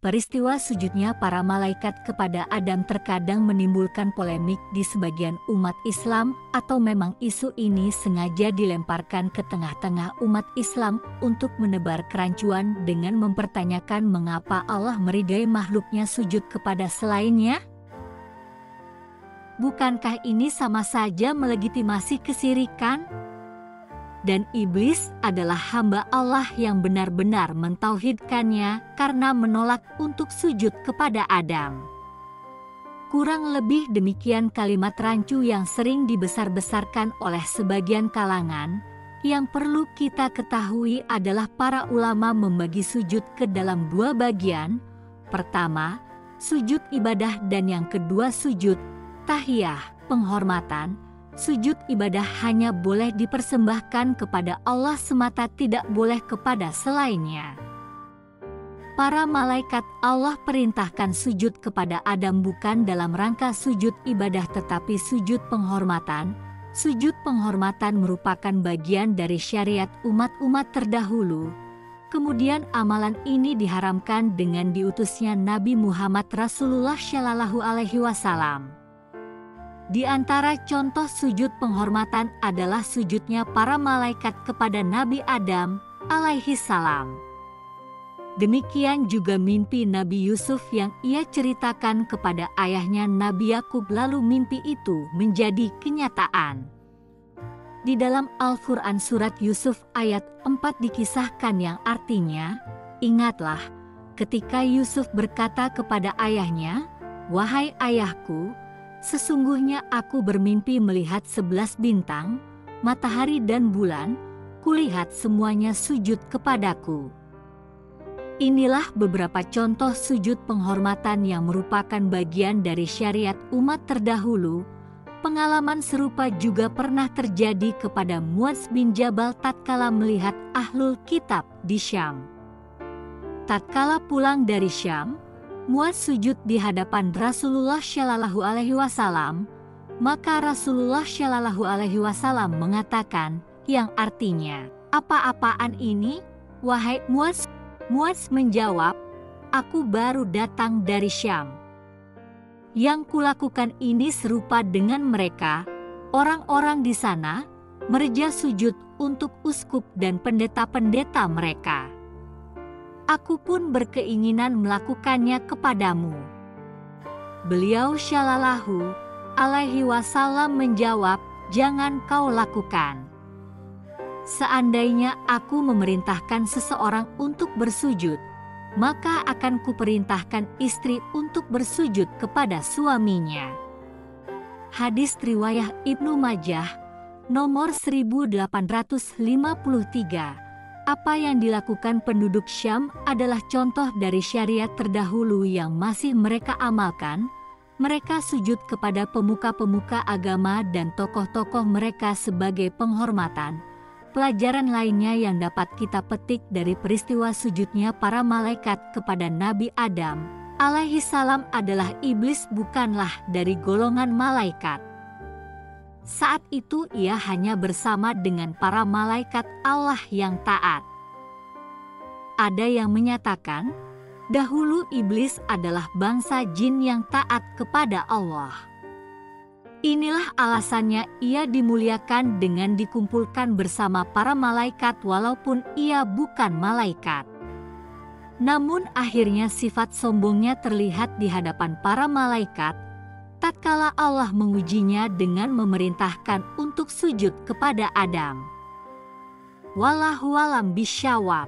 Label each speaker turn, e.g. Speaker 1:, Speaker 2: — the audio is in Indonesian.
Speaker 1: Peristiwa sujudnya para malaikat kepada Adam terkadang menimbulkan polemik di sebagian umat Islam, atau memang isu ini sengaja dilemparkan ke tengah-tengah umat Islam untuk menebar kerancuan dengan mempertanyakan mengapa Allah meridai makhluknya sujud kepada selainnya? Bukankah ini sama saja melegitimasi kesyirikan? Dan iblis adalah hamba Allah yang benar-benar mentauhidkannya karena menolak untuk sujud kepada Adam. Kurang lebih demikian kalimat rancu yang sering dibesar-besarkan oleh sebagian kalangan. Yang perlu kita ketahui adalah para ulama membagi sujud ke dalam dua bagian. Pertama, sujud ibadah, dan yang kedua sujud tahiyah, penghormatan. Sujud ibadah hanya boleh dipersembahkan kepada Allah semata, tidak boleh kepada selainnya. Para malaikat Allah perintahkan sujud kepada Adam bukan dalam rangka sujud ibadah tetapi sujud penghormatan. Sujud penghormatan merupakan bagian dari syariat umat-umat terdahulu. Kemudian amalan ini diharamkan dengan diutusnya Nabi Muhammad Rasulullah Shallallahu Alaihi Wasallam. Di antara contoh sujud penghormatan adalah sujudnya para malaikat kepada Nabi Adam alaihi salam. Demikian juga mimpi Nabi Yusuf yang ia ceritakan kepada ayahnya Nabi Yakub, lalu mimpi itu menjadi kenyataan. Di dalam Al-Quran surat Yusuf ayat 4 dikisahkan yang artinya, "Ingatlah ketika Yusuf berkata kepada ayahnya, 'Wahai ayahku, sesungguhnya aku bermimpi melihat 11 bintang, matahari dan bulan, kulihat semuanya sujud kepadaku.'" Inilah beberapa contoh sujud penghormatan yang merupakan bagian dari syariat umat terdahulu. Pengalaman serupa juga pernah terjadi kepada Muadz bin Jabal tatkala melihat Ahlul Kitab di Syam. Tatkala pulang dari Syam, Muadz sujud di hadapan Rasulullah Shallallahu Alaihi Wasallam, maka Rasulullah Shallallahu Alaihi Wasallam mengatakan, yang artinya, "Apa-apaan ini, wahai Muadz?" Muadz menjawab, "Aku baru datang dari Syam. Yang kulakukan ini serupa dengan mereka, orang-orang di sana, merja sujud untuk uskup dan pendeta-pendeta mereka. Aku pun berkeinginan melakukannya kepadamu." Beliau Shallallahu Alaihi Wasallam menjawab, "Jangan kau lakukan. Seandainya aku memerintahkan seseorang untuk bersujud, maka akan kuperintahkan istri untuk bersujud kepada suaminya." Hadis riwayah Ibnu Majah, nomor 1853. Apa yang dilakukan penduduk Syam adalah contoh dari syariat terdahulu yang masih mereka amalkan. Mereka sujud kepada pemuka-pemuka agama dan tokoh-tokoh mereka sebagai penghormatan. Pelajaran lainnya yang dapat kita petik dari peristiwa sujudnya para malaikat kepada Nabi Adam alaihi salam adalah iblis bukanlah dari golongan malaikat. Saat itu ia hanya bersama dengan para malaikat Allah yang taat. Ada yang menyatakan, dahulu iblis adalah bangsa jin yang taat kepada Allah. Inilah alasannya ia dimuliakan dengan dikumpulkan bersama para malaikat walaupun ia bukan malaikat. Namun akhirnya sifat sombongnya terlihat di hadapan para malaikat tatkala Allah mengujinya dengan memerintahkan untuk sujud kepada Adam. Wallahu a'lam bishawab.